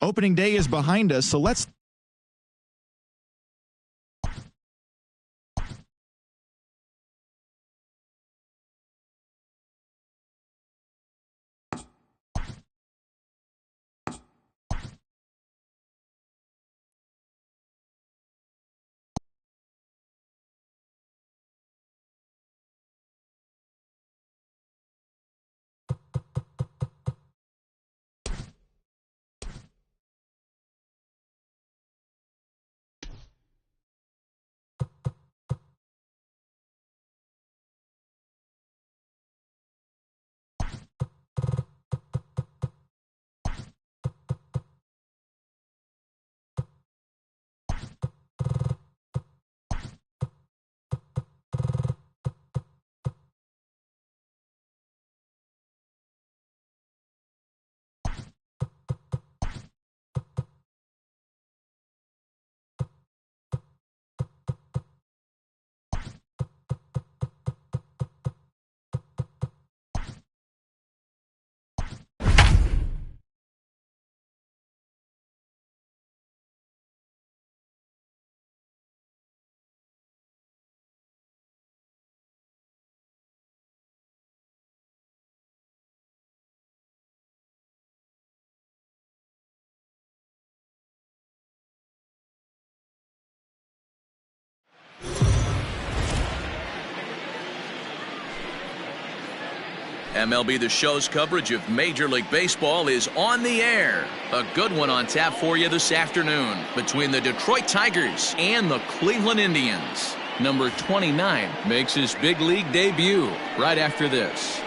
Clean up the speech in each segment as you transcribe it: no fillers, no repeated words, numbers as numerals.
Opening day is behind us, so let's MLB The Show's coverage of Major League Baseball is on the air. A good one on tap for you this afternoon between the Detroit Tigers and the Cleveland Indians. Number 29 makes his big league debut right after this.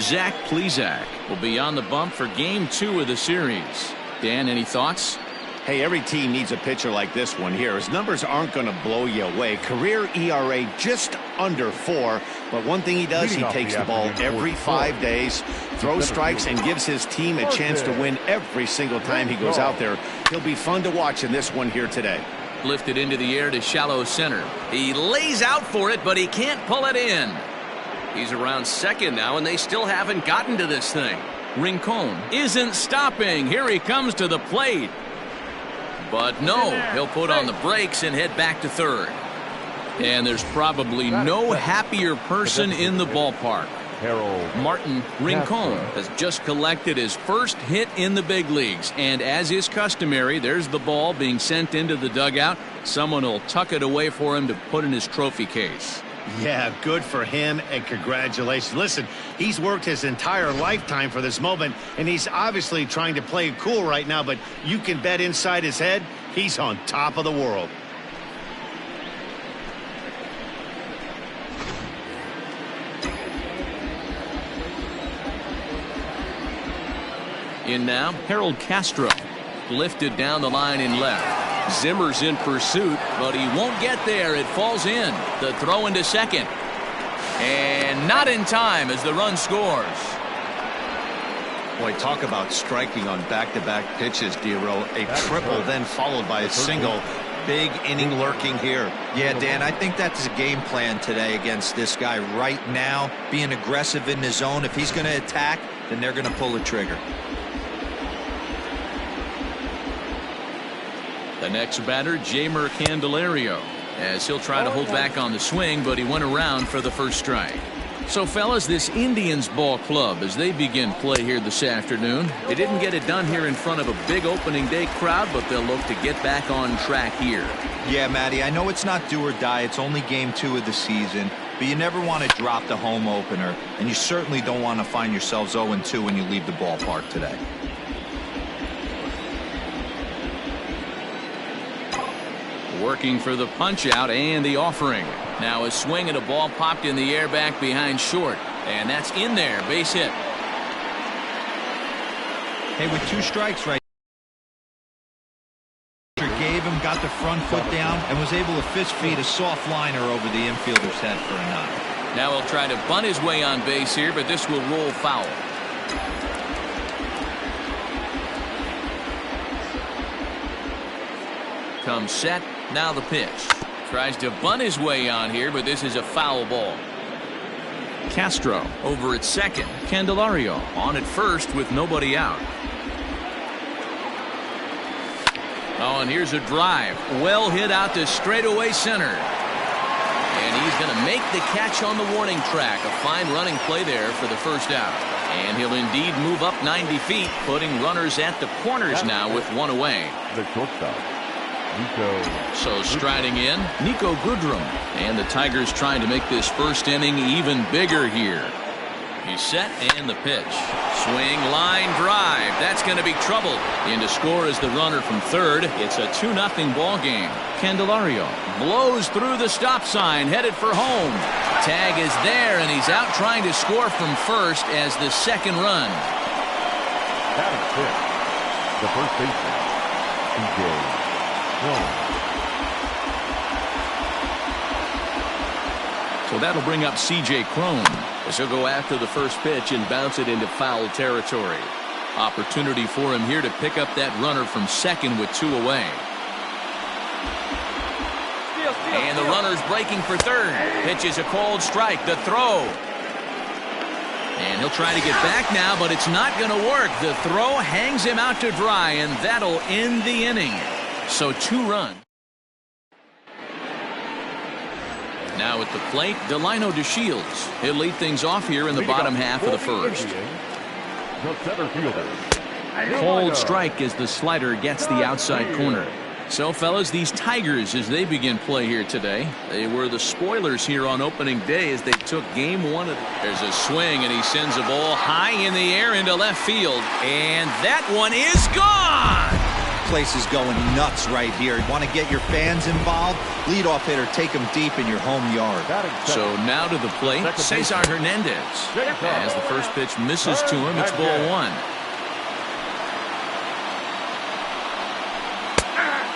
Zach Plesac will be on the bump for Game 2 of the series. Dan, any thoughts? Hey, every team needs a pitcher like this one here. His numbers aren't going to blow you away. Career ERA just under 4. But one thing he does, he takes the ball every 5 days, throws strikes, and gives his team a chance to win every single time he goes out there. He'll be fun to watch in this one here today. Lifted into the air to shallow center. He lays out for it, but he can't pull it in. He's around second now, and they still haven't gotten to this thing. Rincon isn't stopping. Here he comes to the plate. But no, he'll put on the brakes and head back to third. And there's probably no happier person in the ballpark. Martin Rincon has just collected his first hit in the big leagues. And as is customary, there's the ball being sent into the dugout. Someone will tuck it away for him to put in his trophy case. Yeah, good for him, and congratulations. Listen, he's worked his entire lifetime for this moment, and he's obviously trying to play it cool right now, but you can bet inside his head, he's on top of the world. In now, Harold Castro. Lifted down the line in left. Zimmer's in pursuit, but he won't get there. It falls in. The throw into second. And not in time as the run scores. Boy, talk about striking on back-to-back pitches, Dero. A triple then followed by a single. Big inning lurking here. Yeah, Dan, I think that's a game plan today against this guy right now. Being aggressive in the zone. If he's going to attack, then they're going to pull the trigger. The next batter, Jeimer Candelario, as he'll try to hold back on the swing, but he went around for the first strike. So, fellas, this Indians ball club, as they begin play here this afternoon, they didn't get it done here in front of a big opening day crowd, but they'll look to get back on track here. Yeah, Matty, I know it's not do or die. It's only Game 2 of the season, but you never want to drop the home opener, and you certainly don't want to find yourselves 0-2 when you leave the ballpark today. Working for the punch out and the offering. Now a swing and a ball popped in the air back behind short. And that's in there. Base hit. Hey, with 2 strikes right gave him, got the front foot down, and was able to fist feed a soft liner over the infielder's head for a knock. Now he'll try to bunt his way on base here, but this will roll foul. Comes set. Now the pitch. Tries to bunt his way on here, but this is a foul ball. Castro over at second. Candelario on at first with nobody out. Oh, and here's a drive. Well hit out to straightaway center. And he's going to make the catch on the warning track. A fine running play there for the first out. And he'll indeed move up 90 feet, putting runners at the corners now with one away. The shortstop, Nico. So striding in, Nico Goodrum. And the Tigers trying to make this first inning even bigger here. He's set and the pitch. Swing, line drive. That's going to be trouble. In to score is the runner from third. It's a 2-0 ball game. Candelario blows through the stop sign, headed for home. Tag is there, and he's out trying to score from first as the second run. Batting fifth, the first baseman, C.J. Cron. So that'll bring up C.J. Cron, as he'll go after the first pitch and bounce it into foul territory. Opportunity for him here to pick up that runner from second with two away. And the runner's breaking for third. Pitch is a cold strike. The throw. And he'll try to get back now, but it's not going to work. The throw hangs him out to dry, and that'll end the inning. So 2 runs. Now at the plate, Delino DeShields. He'll lead things off here in the bottom half of the first. The center fielder. Cold strike as the slider gets the outside corner. So, fellas, these Tigers, as they begin play here today, they were the spoilers here on opening day as they took game one. There's a swing, and he sends a ball high in the air into left field. And that one is gone! Place is going nuts right here. You want to get your fans involved? Leadoff hitter, take them deep in your home yard. So now to the plate, Cesar Hernandez. As the first pitch misses to him, it's ball one.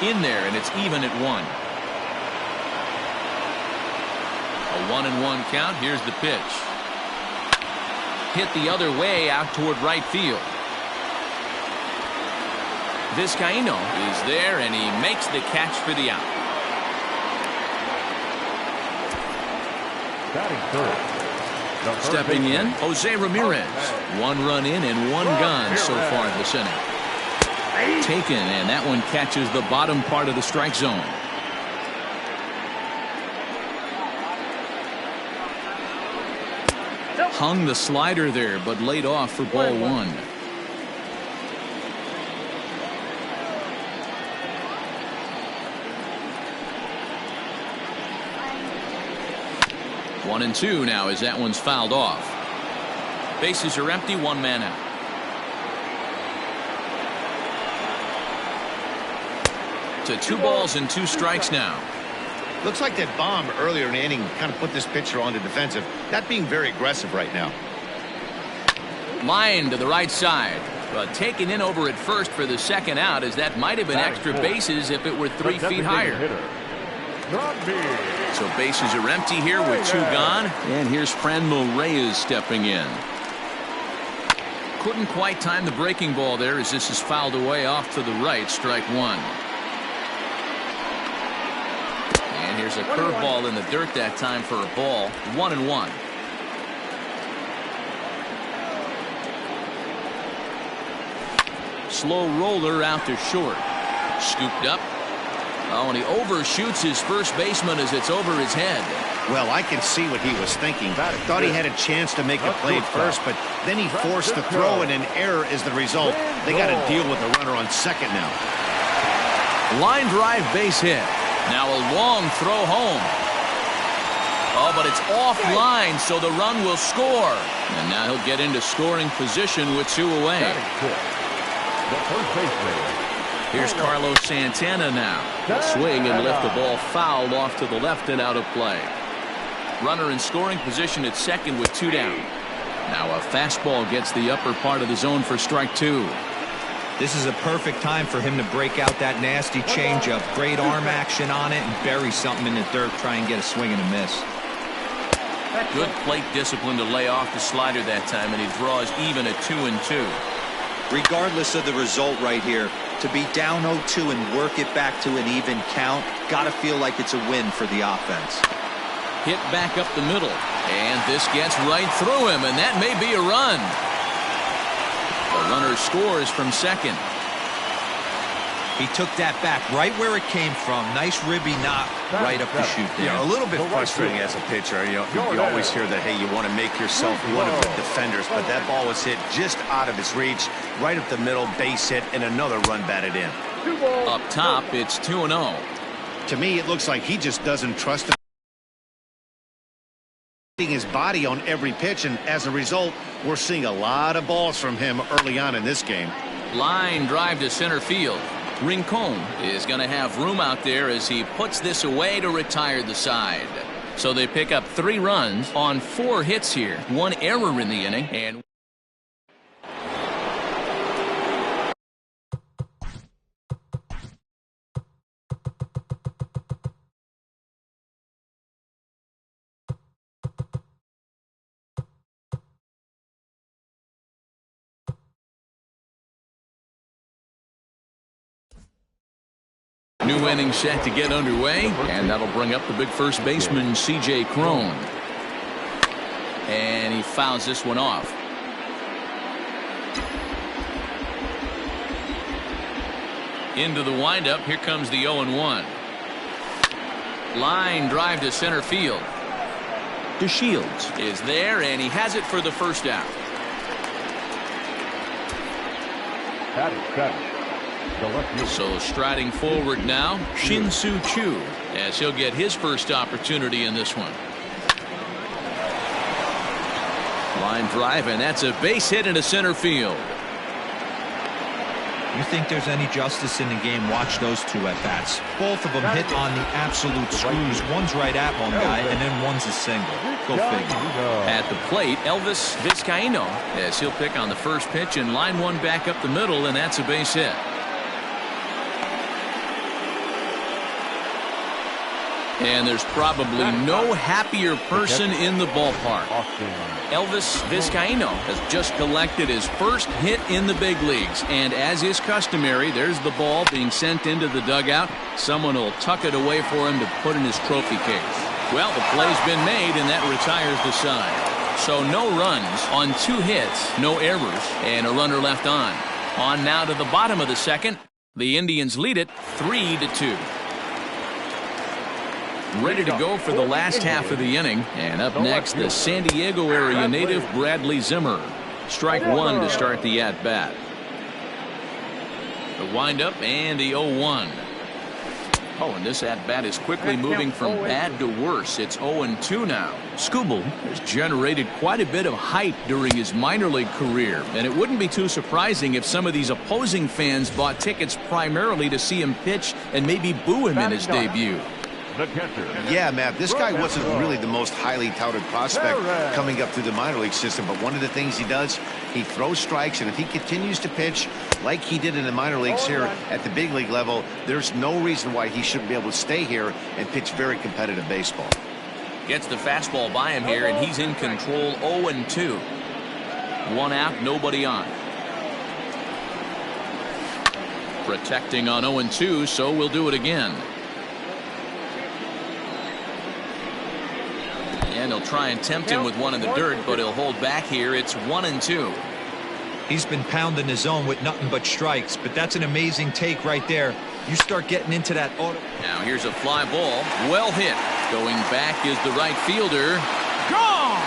In there, and it's even at 1. A 1-1 count. Here's the pitch. Hit the other way out toward right field. Vizcaíno is there, and he makes the catch for the out. Stepping in, Jose Ramirez. 1 run in and 1 gone so far this inning. Taken, and that one catches the bottom part of the strike zone. Hung the slider there, but laid off for ball 1. One and 2 now as that one's fouled off. Bases are empty, 1 man out. To 2 balls and 2 strikes now. Looks like that bomb earlier in the inning kind of put this pitcher on the defensive. Not being very aggressive right now. Line to the right side. But taken in over at first for the second out, as that might have been extra bases if it were 3 feet higher. So bases are empty here with 2 gone. And here's Franmil Reyes stepping in. Couldn't quite time the breaking ball there as this is fouled away off to the right. Strike 1. And here's a curveball in the dirt that time for a ball. 1-1. Slow roller out to short. Scooped up. Oh, and he overshoots his first baseman as it's over his head. Well, I can see what he was thinking. Thought he had a chance to make a play at first, but then he forced the throw, and an error is the result. They got to deal with the runner on second now. Line drive base hit. Now a long throw home. Oh, but it's offline, so the run will score. And now he'll get into scoring position with 2 away. Here's Carlos Santana now. He'll swing and lift the ball foul off to the left and out of play. Runner in scoring position at second with 2 down. Now a fastball gets the upper part of the zone for strike 2. This is a perfect time for him to break out that nasty changeup. Great arm action on it and bury something in the dirt. Try and get a swing and a miss. Good plate discipline to lay off the slider that time, and he draws even at 2-2. Regardless of the result right here, To be down 0-2 and work it back to an even count, got to feel like it's a win for the offense. Hit back up the middle, and this gets right through him, and that may be a run. The runner scores from second. He took that back right where it came from. Nice ribby knock right up the chute there. Yeah, a little bit frustrating as a pitcher. You always hear that, hey, you want to make yourself one of the defenders, but that ball was hit just out of his reach, right up the middle, base hit, and another run batted in. Up top, it's 2-0. To me, it looks like he just doesn't trust him. His body on every pitch, and as a result, we're seeing a lot of balls from him early on in this game. Line drive to center field. Rincon is going to have room out there as he puts this away to retire the side. So they pick up 3 runs on 4 hits here. 1 error in the inning, and new inning set to get underway, and that'll bring up the big first baseman, C.J. Cron. And he fouls this one off. Into the windup, here comes the 0-1. Line drive to center field. DeShields is there, and he has it for the first out. That is 7. So striding forward now, Shin-Soo Choo, as he'll get his first opportunity in this one. Line drive, and that's a base hit into center field. You think there's any justice in the game, watch those 2 at-bats. Both of them hit on the absolute screws. One's right at one guy, and then one's a single. Go figure. At the plate, Elvis Vizcaino, as he'll pick on the first pitch, and line one back up the middle, and that's a base hit. And there's probably no happier person in the ballpark. Elvis Vizcaino has just collected his first hit in the big leagues. And as is customary, there's the ball being sent into the dugout. Someone will tuck it away for him to put in his trophy case. Well, the play's been made, and that retires the side. So no runs on 2 hits, no errors, and a runner left on. On now to the bottom of the second. The Indians lead it 3-2. Ready to go for the last half of the inning. And up next, the San Diego area native Bradley Zimmer. Strike 1 to start the at-bat. The windup and the 0-1. Oh, and this at-bat is quickly moving from bad to worse. It's 0-2 now. Skubal has generated quite a bit of hype during his minor league career, and it wouldn't be too surprising if some of these opposing fans bought tickets primarily to see him pitch and maybe boo him in his debut. Yeah, Matt, this guy wasn't really the most highly touted prospect coming up through the minor league system, but one of the things he does, he throws strikes, and if he continues to pitch like he did in the minor leagues here at the big league level, there's no reason why he shouldn't be able to stay here and pitch very competitive baseball. Gets the fastball by him here, and he's in control. 0-2. 1 out, nobody on. Protecting on 0-2, so we'll do it again. And he'll try and tempt him with one in the dirt, but he'll hold back here. It's 1-2. He's been pounding his zone with nothing but strikes, but that's an amazing take right there. You start getting into that auto. Now here's a fly ball. Well hit. Going back is the right fielder. Gone!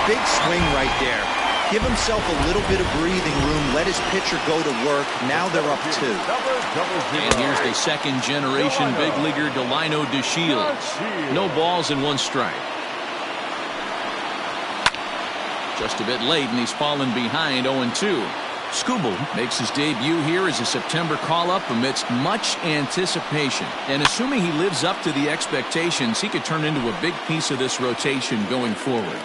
Big swing right there. Give himself a little bit of breathing room. Let his pitcher go to work. Now they're up 2. And here's the second generation big leaguer Delino DeShields. No balls and 1 strike. Just a bit late, and he's fallen behind 0-2. Skubal makes his debut here as a September call-up amidst much anticipation. And assuming he lives up to the expectations, he could turn into a big piece of this rotation going forward.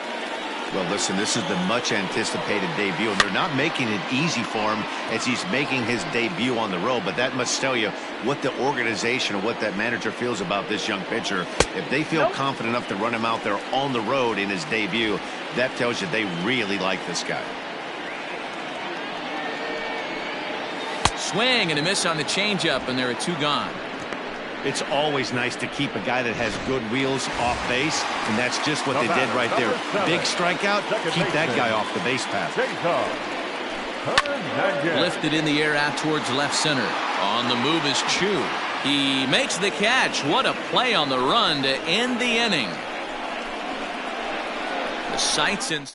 Well, listen, this is the much-anticipated debut, and they're not making it easy for him as he's making his debut on the road, but that must tell you what the organization or what that manager feels about this young pitcher. If they feel confident enough to run him out there on the road in his debut, that tells you they really like this guy. swing and a miss on the changeup, and there are 2 gone. It's always nice to keep a guy that has good wheels off base, and that's just what they did right there. Big strikeout, keep that guy off the base path. Lifted in the air out towards left center. On the move is Chu. He makes the catch. What a play on the run to end the inning. The sights in.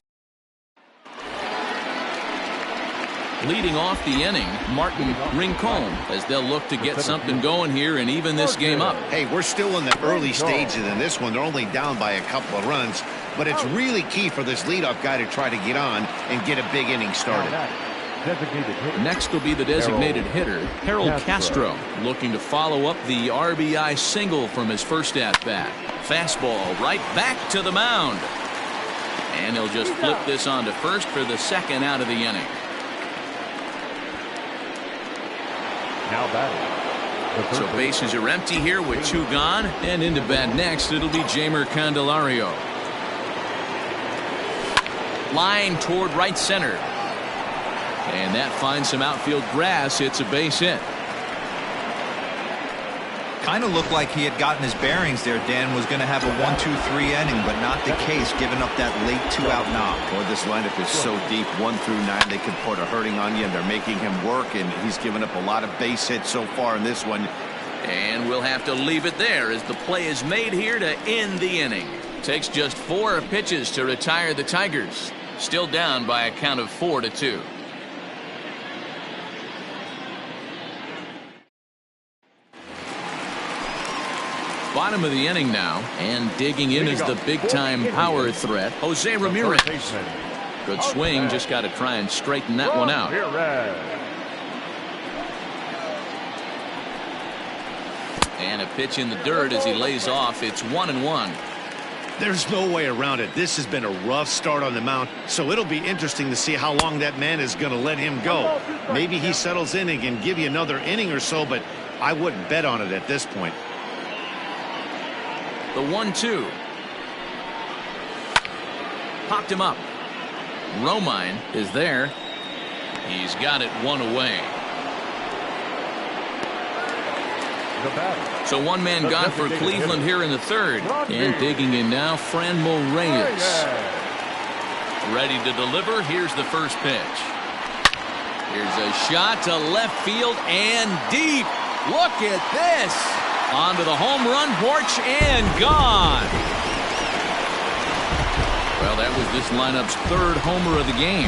Leading off the inning, Martin Rincon, as they'll look to get something going here and even this game up. Hey, we're still in the early stages in this one. They're only down by a couple of runs, but it's really key for this leadoff guy to try to get on and get a big inning started. Next will be the designated hitter, Harold Castro, looking to follow up the RBI single from his first at-bat. Fastball right back to the mound. And he'll just flip this on to first for the second out of the inning. Now batting. So bases are empty here with 2 gone, and into bat next it'll be Jeimer Candelario. Line toward right center, and that finds some outfield grass. It's a base hit. Kind of looked like he had gotten his bearings there. Dan was going to have a 1-2-3 inning, but not the case, giving up that late 2-out knock. Boy, this lineup is so deep, 1 through 9. They can put a hurting on you, and they're making him work, and he's given up a lot of base hits so far in this one. And we'll have to leave it there as the play is made here to end the inning. Takes just 4 pitches to retire the Tigers. Still down by a count of 4-2. Bottom of the inning now, and digging in is the big-time power threat, Jose Ramirez. Good swing, just got to try and straighten that one out. And a pitch in the dirt as he lays off. It's 1-1. There's no way around it. This has been a rough start on the mound, so it'll be interesting to see how long that man is going to let him go. Maybe he settles in and can give you another inning or so, but I wouldn't bet on it at this point. The 1-2. Popped him up. Romine is there. He's got it 1 away. So 1 man gone for Cleveland here in the third. And digging in now, Franmil Reyes. Ready to deliver. Here's the first pitch. Here's a shot to left field and deep. Look at this. Onto the home run porch and gone. Well, that was this lineup's 3rd homer of the game.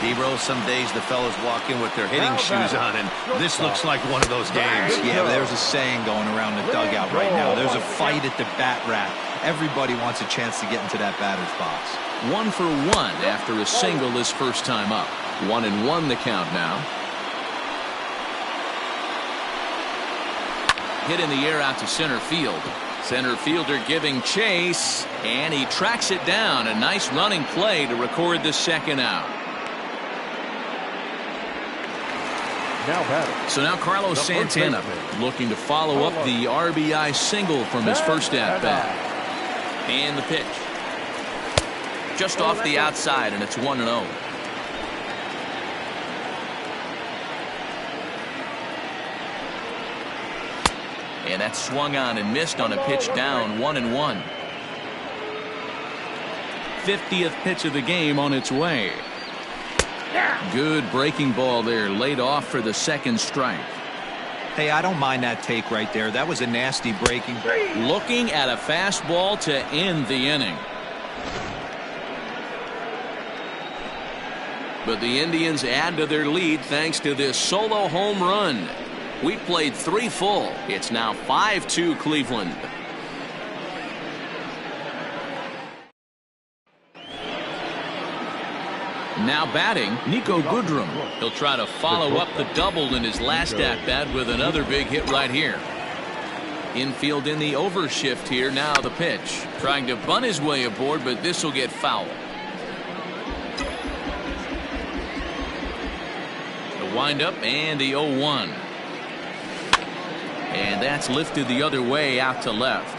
D-Rose, some days the fellas walk in with their hitting shoes on, and this looks like one of those games. Yeah, there's a saying going around the dugout right now. There's a fight at the bat rack. Everybody wants a chance to get into that batter's box. 1 for 1 after a single his first time up. 1-1 the count now. Hit in the air out to center field. Center fielder giving chase, and he tracks it down. A nice running play to record the second out. So now Carlos Santana looking to follow up the RBI single from his first at-bat. And the pitch. Just off the outside, and it's 1-0. And that swung on and missed on a pitch down. 1-1. 50th pitch of the game on its way. Good breaking ball there, laid off for the second strike. Hey, I don't mind that take right there. That was a nasty breaking. Looking at a fastball to end the inning. But the Indians add to their lead thanks to this solo home run. We played 3 full. It's now 5-2 Cleveland. Now batting, Niko Goodrum. He'll try to follow up the double in his last at-bat with another big hit right here. Infield in the overshift here. Now the pitch. Trying to bunt his way aboard, but this will get foul. The windup and the 0-1. And that's lifted the other way out to left.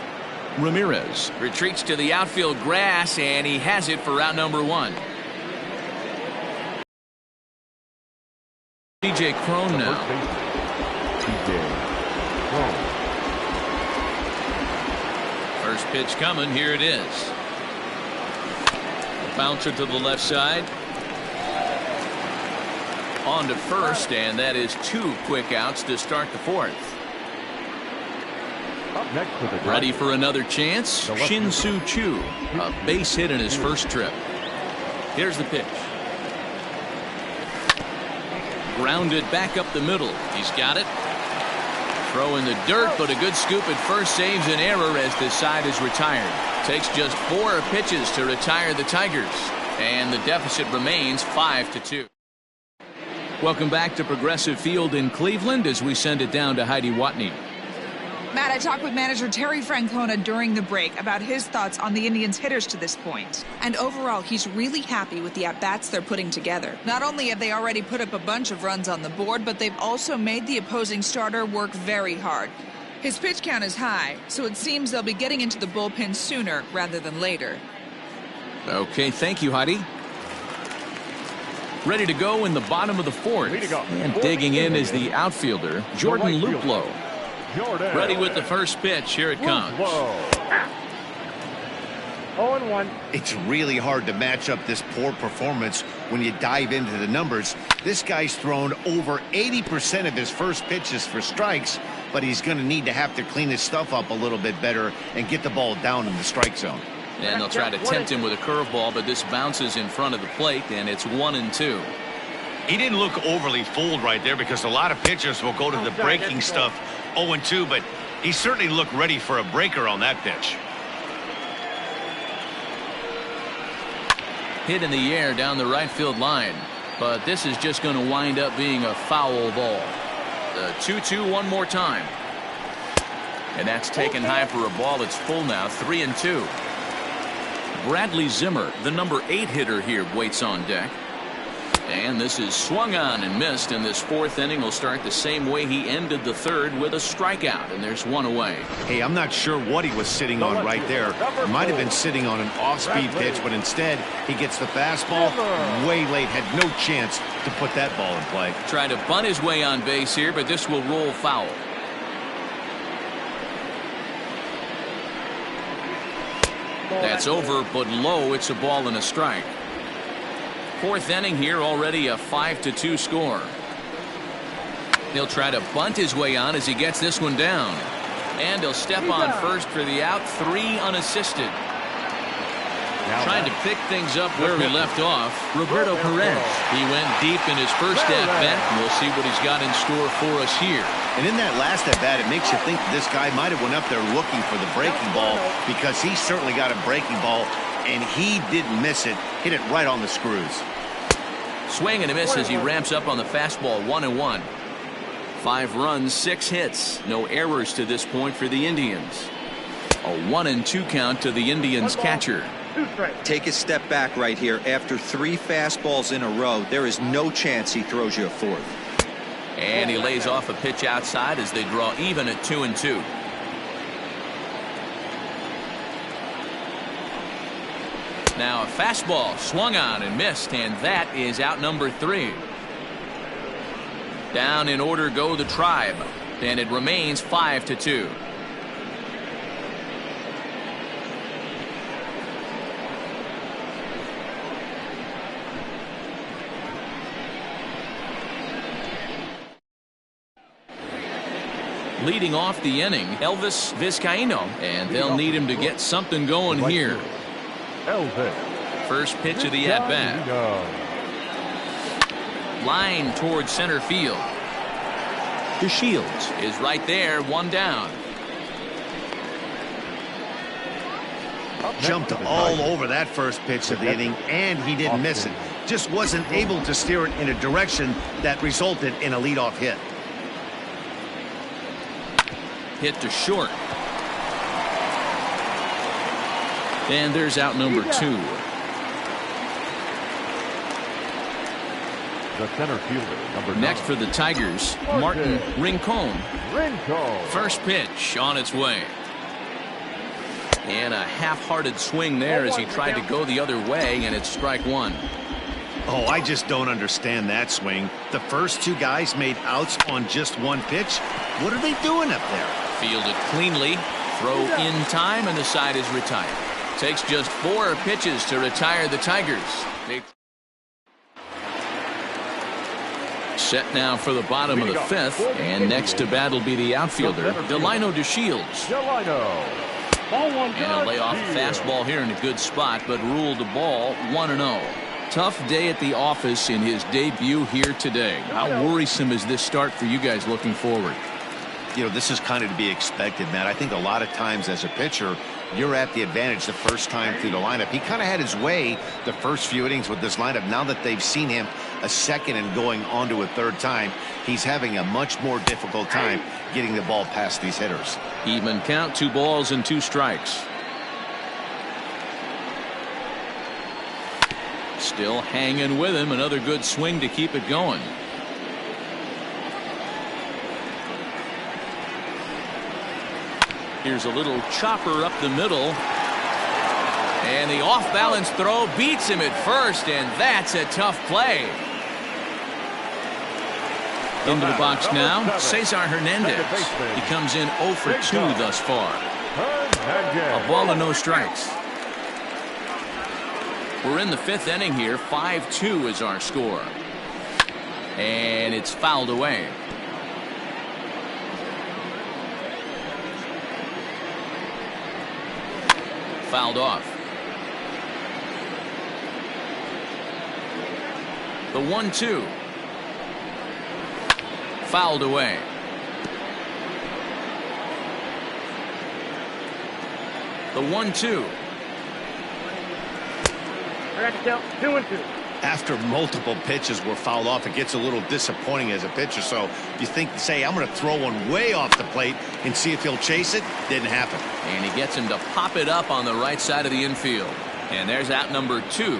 Ramirez retreats to the outfield grass, and he has it for out number 1. DJ TJ Crone now. First pitch coming. Here it is. Bouncer to the left side. On to first, and that is 2 quick outs to start the 4th. Up next for the Ready for another chance? Shin-Soo Choo, a base hit in his first trip. Here's the pitch. Grounded back up the middle. He's got it. Throw in the dirt, but a good scoop at first saves an error as this side is retired. Takes just 4 pitches to retire the Tigers, and the deficit remains 5-2. Welcome back to Progressive Field in Cleveland as we send it down to Heidi Watney. Matt, I talked with manager Terry Francona during the break about his thoughts on the Indians' hitters to this point. And overall, he's really happy with the at-bats they're putting together. Not only have they already put up a bunch of runs on the board, but they've also made the opposing starter work very hard. His pitch count is high, so it seems they'll be getting into the bullpen sooner rather than later. Okay, thank you, Heidi. Ready to go in the bottom of the 4th. And digging in is the outfielder, Jordan Luplow. Ready with the first pitch. Here it comes. 0-1. It's really hard to match up this poor performance when you dive into the numbers. This guy's thrown over 80% of his first pitches for strikes, but he's going to have to clean his stuff up a little bit better and get the ball down in the strike zone. And they'll try to tempt him with a curveball, but this bounces in front of the plate, and it's 1-2. He didn't look overly fooled right there because a lot of pitchers will go to the breaking stuff 0-2, but he certainly looked ready for a breaker on that pitch. Hit in the air down the right field line, but this is just going to wind up being a foul ball. The 2-2 one more time. And that's taken high for a ball. It's full now, 3-2. Bradley Zimmer, the number 8 hitter here, waits on deck. And this is swung on and missed, and this 4th inning will start the same way he ended the 3rd with a strikeout, and there's 1 away. Hey, I'm not sure what he was sitting on right there. He might have been sitting on an off-speed pitch, but instead he gets the fastball way late, had no chance to put that ball in play. Tried to bunt his way on base here, but this will roll foul. That's over, but low. It's a ball and a strike. 4th inning here, already a 5-2 score. He'll try to bunt his way on as he gets this one down. And he'll step on first for the out, 3 unassisted. Trying to pick things up where he left off, Roberto Perez. He went deep in his first at-bat, and we'll see what he's got in store for us here. And in that last at-bat, it makes you think this guy might have went up there looking for the breaking ball, because he certainly got a breaking ball, and he didn't miss it. Hit it right on the screws. Swing and a miss as he ramps up on the fastball. 1-1. 5 runs, 6 hits. No errors to this point for the Indians. A 1-2 count to the Indians catcher. Take a step back right here. After 3 fastballs in a row, there is no chance he throws you a 4th. And he lays off a pitch outside as they draw even at 2-2. Now a fastball swung on and missed, and that is out number 3. Down in order go the Tribe, and it remains 5-2. Leading off the inning, Elvis Vizcaíno, and they'll need him to get something going here. First pitch of the at-bat. Line towards center field. DeShields is right there, 1 down. Jumped all over that first pitch of the inning, and he didn't miss it. Just wasn't able to steer it in a direction that resulted in a leadoff hit. Hit to short. And there's out number 2. The center fielder, number 9. Next for the Tigers, Martin Rincon. First pitch on its way. And a half-hearted swing there as he tried to go the other way, and it's strike 1. Oh, I just don't understand that swing. The first two guys made outs on just one pitch. What are they doing up there? Fielded cleanly. Throw in time, and the side is retired. Takes just 4 pitches to retire the Tigers. Set now for the bottom of the 5th, and next to bat will be the outfielder, Delino DeShields. And he'll lay off a fastball here in a good spot, but ruled the ball 1-0. Tough day at the office in his debut here today. How worrisome is this start for you guys looking forward? You know, this is kind of to be expected, Matt. I think a lot of times as a pitcher, you're at the advantage the first time through the lineup. He kind of had his way the first few innings with this lineup. Now that they've seen him a second and going on to a third time, he's having a much more difficult time getting the ball past these hitters. Even count, 2 balls and 2 strikes. Still hanging with him. Another good swing to keep it going. Here's a little chopper up the middle. And the off-balance throw beats him at first, and that's a tough play. Into the box now, Cesar Hernandez. He comes in 0 for 2 thus far. A ball and no strikes. We're in the 5th inning here. 5-2 is our score. And it's fouled away. Fouled off. The 1-2. Fouled away. The 1-2. After multiple pitches were fouled off, it gets a little disappointing as a pitcher. So you think, say, I'm going to throw one way off the plate and see if he'll chase it. Didn't happen. And he gets him to pop it up on the right side of the infield. And there's out number 2.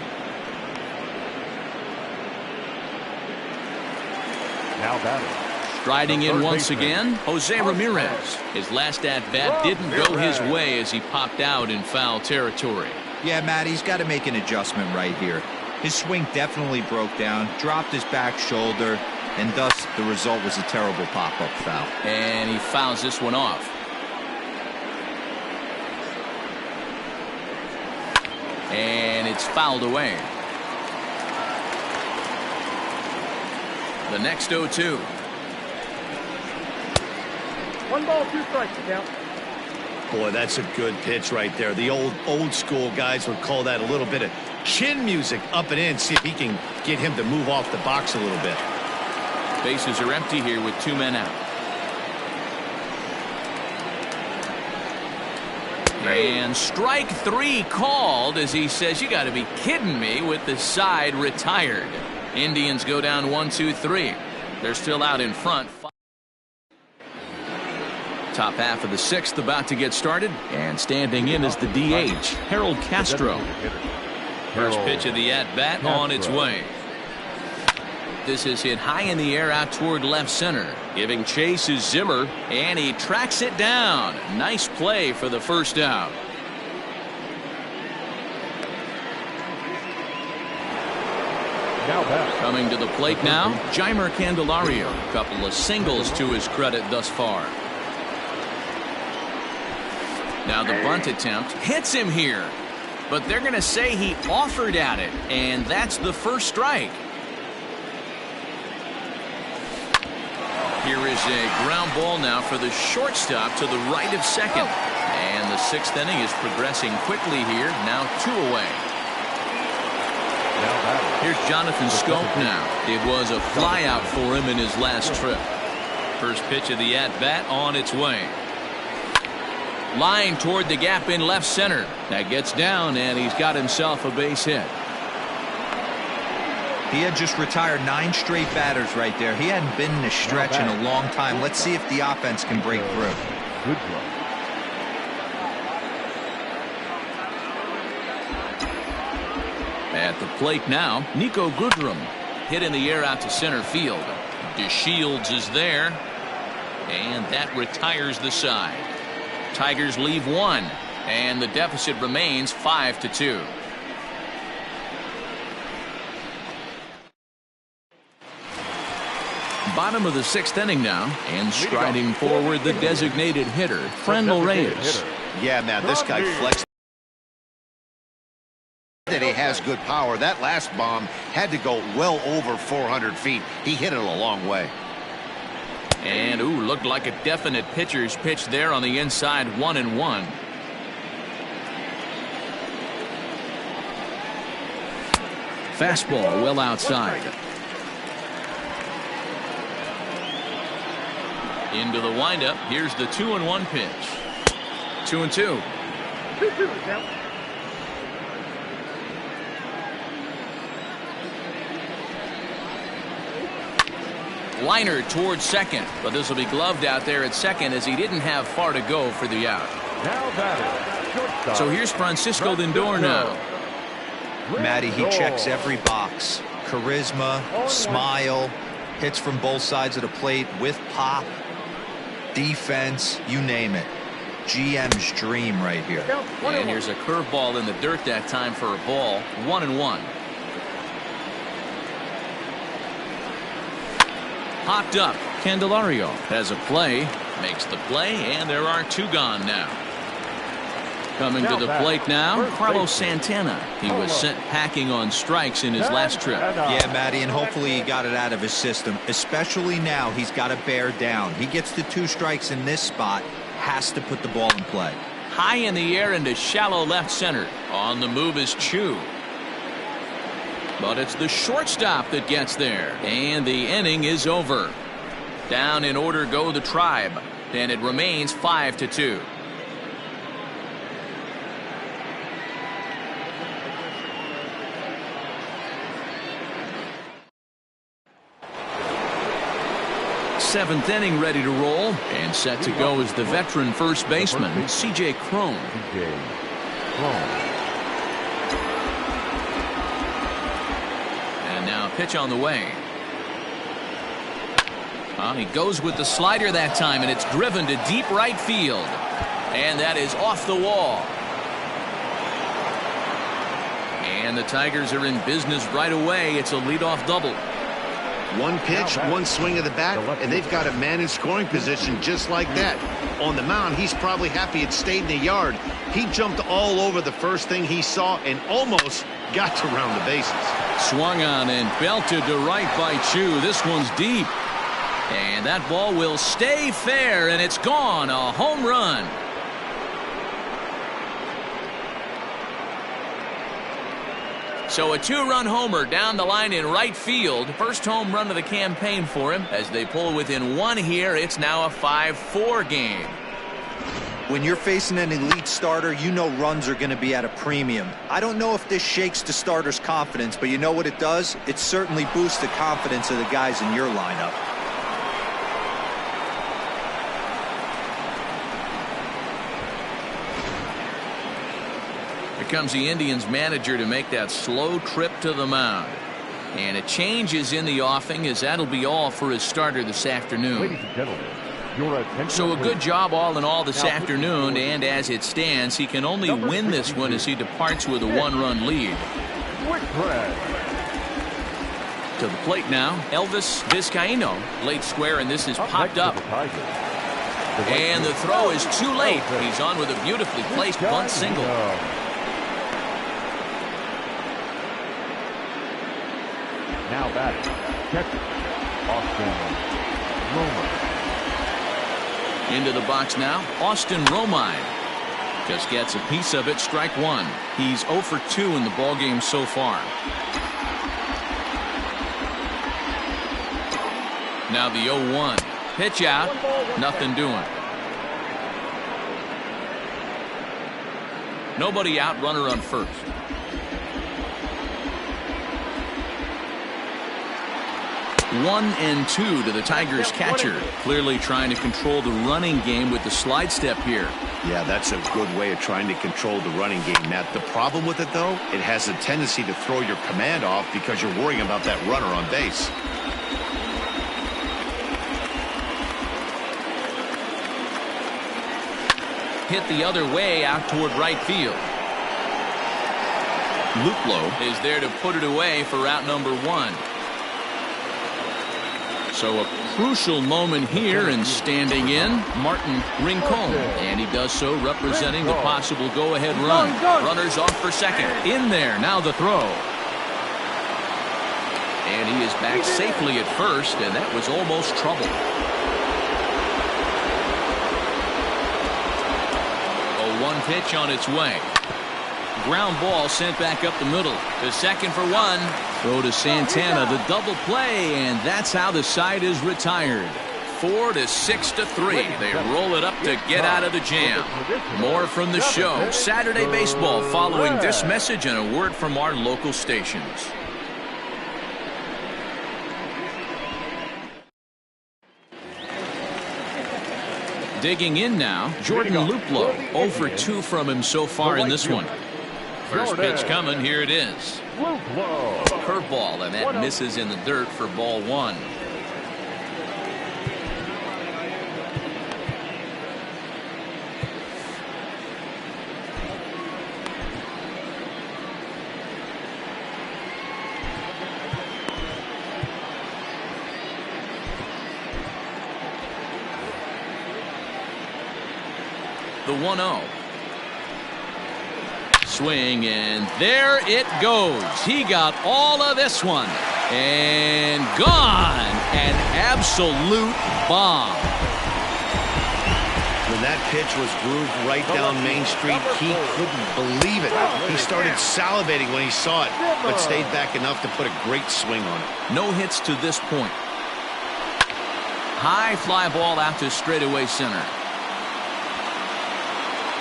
Now batting. Striding in once again, Jose Ramirez. His last at-bat didn't go his way as he popped out in foul territory. Yeah, Matt, he's got to make an adjustment right here. His swing definitely broke down, dropped his back shoulder, and thus the result was a terrible pop-up foul. And he fouls this one off. And it's fouled away. The next 0-2. 1 ball, 2 strikes, count. Boy, that's a good pitch right there. The old school guys would call that a little bit of chin music up and in. See if he can get him to move off the box a little bit. Bases are empty here with 2 men out. And strike 3 called as he says, you got to be kidding me, with the side retired. Indians go down 1-2-3. They're still out in front. Top half of the 6th about to get started, and standing in is the DH, Harold Castro. First pitch of the at-bat on its way. This is hit high in the air out toward left center. Giving chase is Zimmer, and he tracks it down. Nice play for the first out. Coming to the plate now, Jeimer Candelario. A couple of singles to his credit thus far. Now the bunt attempt hits him here, but they're going to say he offered at it, and that's the first strike. Here is a ground ball now for the shortstop to the right of second. And the 6th inning is progressing quickly here, now 2 away. Here's Jonathan Schoop now. It was a flyout for him in his last trip. First pitch of the at-bat on its way. Line toward the gap in left center. That gets down, and he's got himself a base hit. He had just retired 9 straight batters right there. He hadn't been in a stretch in a long time. Let's see if the offense can break through. Good throw. At the plate now, Nico Goodrum. Hit in the air out to center field. DeShields is there, and that retires the side. Tigers leave 1, and the deficit remains 5-2. Bottom of the 6th inning now, and striding forward the designated hitter, Franmil Reyes. Yeah, man, this guy flexed. That he has good power. That last bomb had to go well over 400 feet. He hit it a long way. And, looked like a definite pitcher's pitch there on the inside, 1-1. Fastball well outside. Into the windup. Here's the 2-1 pitch. 2-2. 2-2 count. Liner towards second, but this will be gloved out there at second as he didn't have far to go for the out. Now batting, shortstop. So here's Francisco Lindor now. Matty, he checks every box. Charisma, smile, hits from both sides of the plate with pop, defense, you name it. GM's dream right here. And here's a curveball in the dirt that time for a ball. 1-1. Hopped up. Candelario has a play, makes the play, and there are 2 gone now. Coming to the plate now, Carlos Santana. He was sent packing on strikes in his last trip. Yeah, Matty, and hopefully he got it out of his system. Especially now, he's got to bear down. He gets the 2 strikes in this spot, has to put the ball in play. High in the air into shallow left center. On the move is Chu. But it's the shortstop that gets there. And the inning is over. Down in order go the Tribe. And it remains 5-2. Seventh inning ready to roll. And set to go is the veteran first baseman, C.J. Cron. Now pitch on the way. He goes with the slider that time, and it's driven to deep right field. And that is off the wall. And the Tigers are in business right away. It's a leadoff double. One pitch, one swing of the bat, and they've got a man in scoring position just like that. On the mound, he's probably happy it stayed in the yard. He jumped all over the first thing he saw and almost got to round the bases. Swung on and belted to right by Chu. This one's deep. And that ball will stay fair, and it's gone. A home run. So a 2-run homer down the line in right field. First home run of the campaign for him. As they pull within 1 here, it's now a 5-4 game. When you're facing an elite starter, you know runs are going to be at a premium. I don't know if this shakes the starter's confidence, but you know what it does? It certainly boosts the confidence of the guys in your lineup. Here comes the Indians manager to make that slow trip to the mound. And a change is in the offing, as that'll be all for his starter this afternoon. Ladies and gentlemen, your attention, so a good please. job all in all this Now, afternoon, and as it stands, he can only win this one as he departs with a 1-run lead. To the plate now, Elvis Vizcaíno. Late square, and this is popped up. And the throw is too late. He's on with a beautifully placed bunt single. Now batting, catcher, Austin Romine. Into the box now, Austin Romine. Just gets a piece of it, strike 1. He's 0 for 2 in the ballgame so far. Now the 0-1. Pitch out, nothing doing. Nobody out, runner on first. 1-2 to the Tigers catcher. Clearly trying to control the running game with the slide step here. Yeah, that's a good way of trying to control the running game, Matt. The problem with it, though, it has a tendency to throw your command off because you're worrying about that runner on base. Hit the other way out toward right field. Luplow is there to put it away for out number 1. So a crucial moment here, and standing in, Martin Rincon. And he does so representing the possible go-ahead run. Runners off for second. In there, now the throw. And he is back safely at first, and that was almost trouble. A 1 pitch on its way. Ground ball sent back up the middle. The second for 1. Throw to Santana, the double play, and that's how the side is retired. 4 to 6 to 3. They roll it up to get out of the jam. More from the show. Saturday Baseball following this message and a word from our local stations. Digging in now, Jordan Luplow. 0 for 2 from him so far in this one. First pitch coming, here it is. Curveball, and that misses in the dirt for ball 1. The 1-0. Swing, and there it goes. He got all of this one. And gone. An absolute bomb. When that pitch was grooved right down Main Street, he couldn't believe it. He started salivating when he saw it, but stayed back enough to put a great swing on it. No hits to this point. High fly ball out to straightaway center.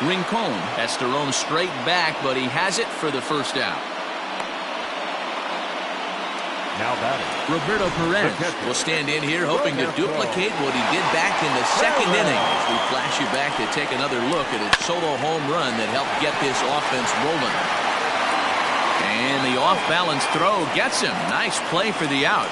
Rincon has to roam straight back, but he has it for the first out. Now batting, Roberto Perez will stand in here hoping to duplicate what he did back in the second inning. As we flash you back to take another look at his solo home run that helped get this offense rolling. And the off-balance throw gets him. Nice play for the out.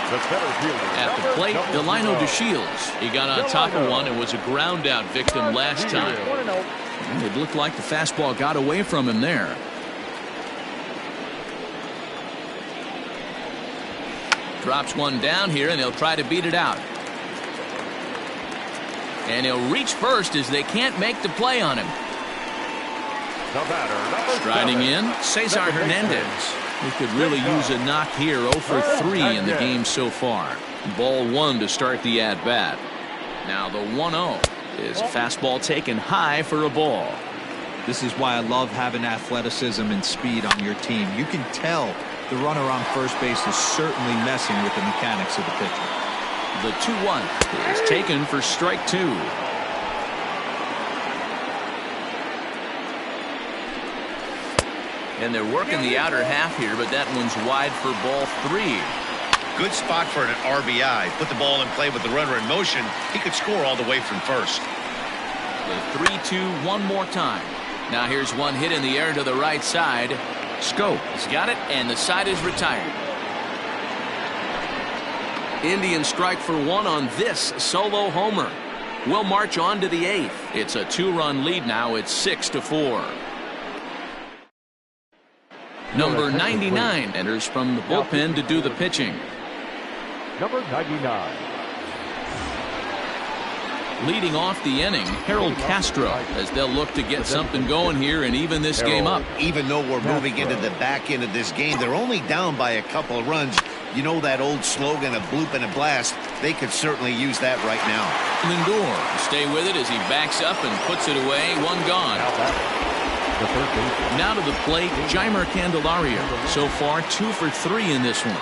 At the plate, Delino DeShields. He got on top of one and was a ground out victim last time. And it looked like the fastball got away from him there. Drops one down here, and he'll try to beat it out. And he'll reach first as they can't make the play on him. Striding in, Cesar Hernandez. He could really use a knock here. 0 for 3 in the game so far. Ball 1 to start the at-bat. Now the 1-0 is fastball taken high for a ball. This is why I love having athleticism and speed on your team. You can tell the runner on first base is certainly messing with the mechanics of the pitcher. The 2-1 is taken for strike 2. And they're working the outer half here, but that one's wide for ball 3. Good spot for an RBI. Put the ball in play with the runner in motion. He could score all the way from first. The 3-2 one more time. Now here's one hit in the air to the right side. Scope has got it, and the side is retired. Indians strike for 1 on this solo homer. We'll march on to the 8th. It's a 2-run lead now. It's 6 to 4. Number 99 enters from the bullpen to do the pitching. Number 99. Leading off the inning, Harold Castro, as they'll look to get something going here and even this game up. Even though we're moving into the back end of this game, they're only down by a couple of runs. You know that old slogan, a bloop and a blast. They could certainly use that right now. Lindor stay with it as he backs up and puts it away. One gone. Now to the plate, Jeimer Candelario. So far 2 for 3 in this one.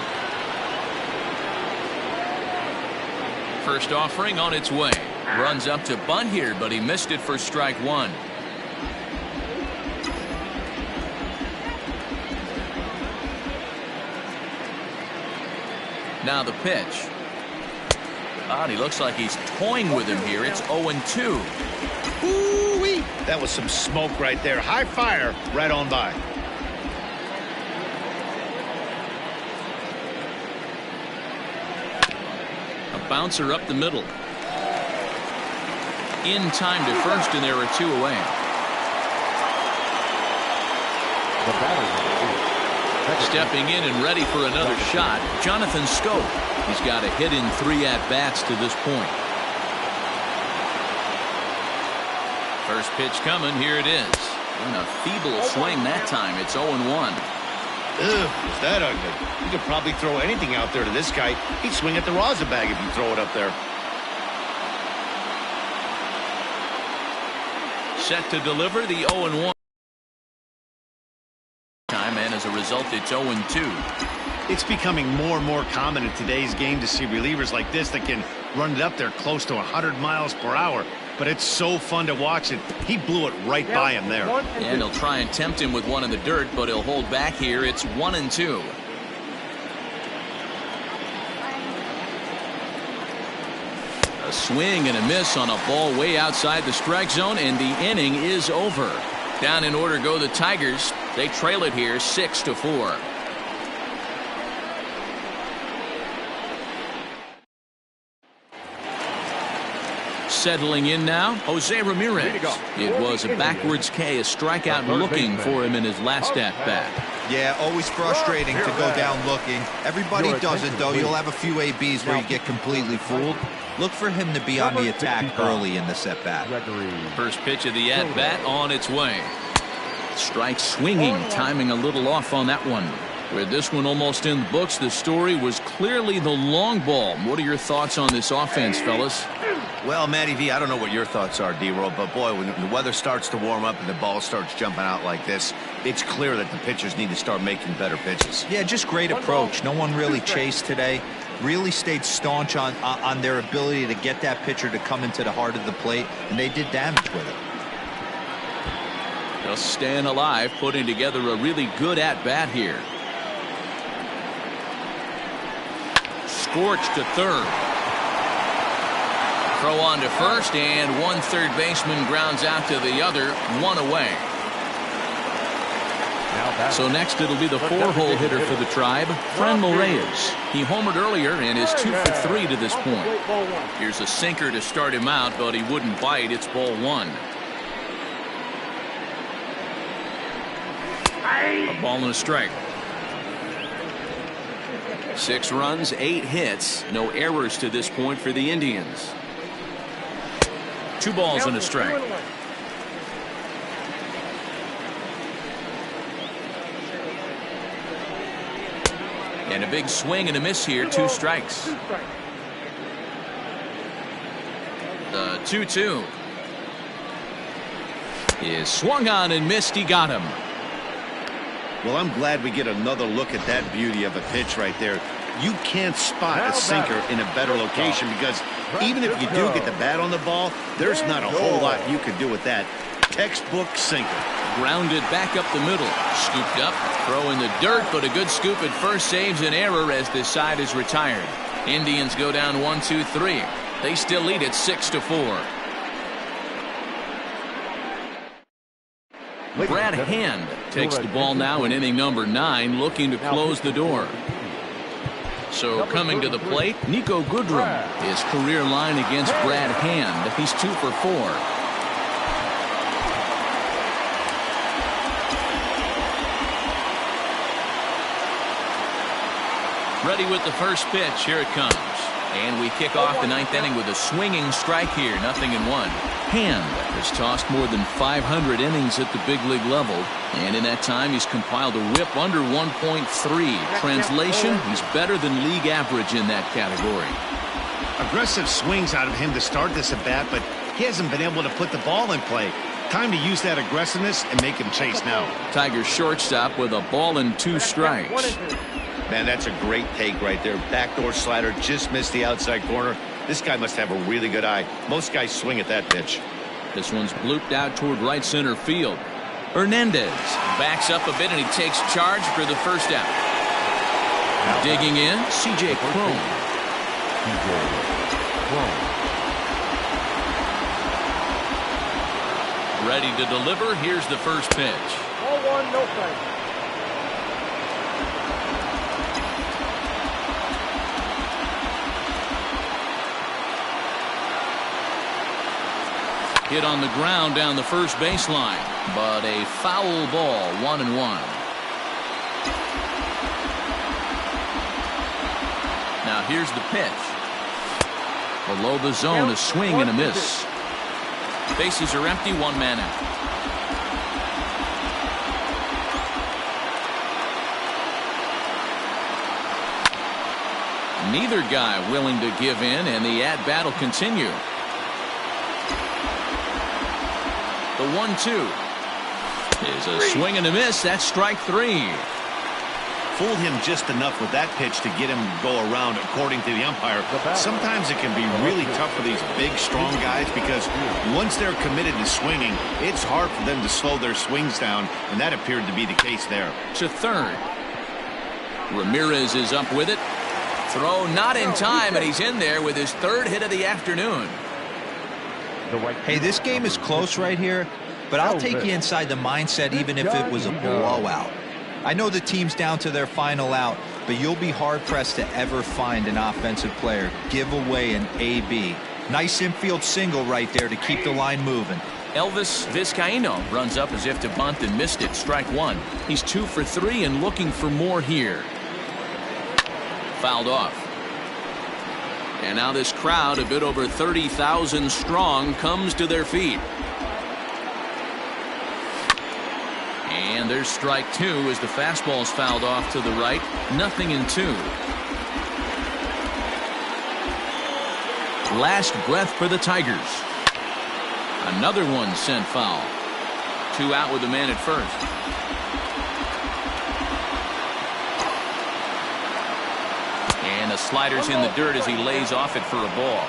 First offering on its way. Runs up to bunt here, but he missed it for strike 1. Now the pitch. And he looks like he's toying with him here. It's 0-2. Ooh-wee. That was some smoke right there. High fire right on by. A bouncer up the middle. In time to first, and there are 2 away. Stepping in and ready for another shot, Jonathan Schoop. He's got a hit in 3 at-bats to this point. First pitch coming. Here it is. And a feeble swing that time. It's 0-1. Ugh, is that ugly? You could probably throw anything out there to this guy. He'd swing at the rosin bag if you throw it up there. Set to deliver the 0-1 time, and as a result, it's 0-2. It's becoming more and more common in today's game to see relievers like this that can run it up there close to 100 miles per hour. But it's so fun to watch it. He blew it right by him there. And he'll try and tempt him with one in the dirt, but he'll hold back here. It's 1-2. A swing and a miss on a ball way outside the strike zone, and the inning is over. Down in order go the Tigers. They trail it here 6-4. Settling in now, Jose Ramirez. It was a backwards K, a strikeout looking for him in his last at-bat. Yeah, always frustrating to go down looking. Everybody does it, though. You'll have a few ABs where you get completely fooled. Look for him to be on the attack early in the at-bat. First pitch of the at-bat on its way. Strike swinging, timing a little off on that one. With this one almost in the books, the story was clearly the long ball. What are your thoughts on this offense, fellas? Well, Matty V, I don't know what your thoughts are, D-Roll, but boy, when the weather starts to warm up and the ball starts jumping out like this, it's clear that the pitchers need to start making better pitches. Yeah, just great approach. No one really chased today. Really stayed staunch on their ability to get that pitcher to come into the heart of the plate, and they did damage with it. Just staying alive, putting together a really good at-bat here. Scorched to third. Throw on to first, and one third baseman grounds out to the other, one away. So next it'll be the 4-hole hitter for the Tribe, Franmil Reyes. He homered earlier and is 2 for 3 to this point. Here's a sinker to start him out, but he wouldn't bite. It's ball 1. A ball and a strike. 6 runs, 8 hits, no errors to this point for the Indians. 2 balls and a strike. And a big swing and a miss here, 2 strikes. The 2-2 is swung on and missed. He got him. Well, I'm glad we get another look at that beauty of a pitch right there. You can't spot a sinker in a better location because even if you do get the bat on the ball, there's not a whole lot you could do with that. Textbook sinker. Grounded back up the middle. Scooped up, throw in the dirt, but a good scoop at first saves an error as this side is retired. Indians go down 1-2-3. They still lead it 6-4. Brad Hand takes the ball now in inning number 9, looking to close the door. So coming to the plate, Niko Goodrum. His career line against Brad Hand. He's 2 for 4. Ready with the first pitch. Here it comes. And we kick off the 9th inning with a swinging strike here. 0-1. Hand has tossed more than 500 innings at the big league level. And in that time, he's compiled a whip under 1.3. Translation, he's better than league average in that category. Aggressive swings out of him to start this at bat, but he hasn't been able to put the ball in play. Time to use that aggressiveness and make him chase now. Tigers shortstop with a ball and 2 strikes. Man, that's a great take right there. Backdoor slider just missed the outside corner. This guy must have a really good eye. Most guys swing at that pitch. This one's blooped out toward right center field. Hernandez backs up a bit and he takes charge for the first out. Digging in, C.J. Cron. Ready to deliver. Here's the first pitch. 0-1, no strike. Hit on the ground down the first baseline, but a foul ball. 1-1. here's the pitch. Below the zone, a swing and a miss. Bases are empty, 1 man out. Neither guy willing to give in, and the at-bat will continue. The 1-2 is a swing and a miss. That's strike 3. Fooled him just enough with that pitch to get him to go around, according to the umpire. Sometimes it can be really tough for these big, strong guys because once they're committed to swinging, it's hard for them to slow their swings down, and that appeared to be the case there. To third. Ramirez is up with it. Throw not in time, and he's in there with his 3rd hit of the afternoon. Hey, this game is close right here, but I'll take you inside the mindset even if it was a blowout. I know the team's down to their final out, but you'll be hard-pressed to ever find an offensive player give away an AB. Nice infield single right there to keep the line moving. Elvis Vizcaíno runs up as if to bunt and missed it. Strike 1. He's 2 for 3 and looking for more here. Fouled off. And now this crowd, a bit over 30,000 strong, comes to their feet. And there's strike 2 as the fastball's fouled off to the right. 0-2. Last breath for the Tigers. Another one sent foul. 2 out with the man at first. And the slider's in the dirt as he lays off it for a ball.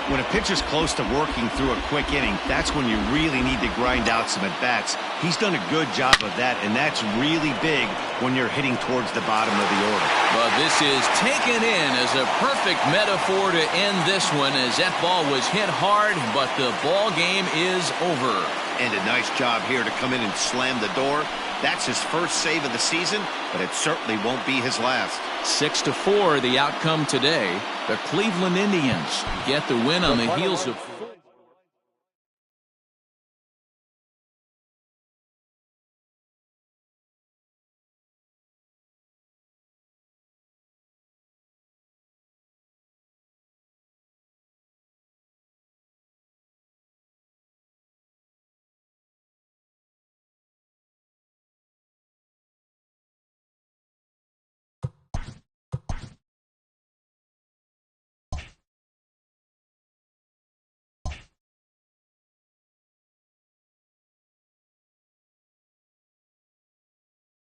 When a pitcher's close to working through a quick inning, that's when you really need to grind out some at-bats. He's done a good job of that, and that's really big when you're hitting towards the bottom of the order. But this is taken in as a perfect metaphor to end this one, as that ball was hit hard, but the ball game is over. And a nice job here to come in and slam the door. That's his first save of the season, but it certainly won't be his last. 6-4 the outcome today. The Cleveland Indians get the win on the heels of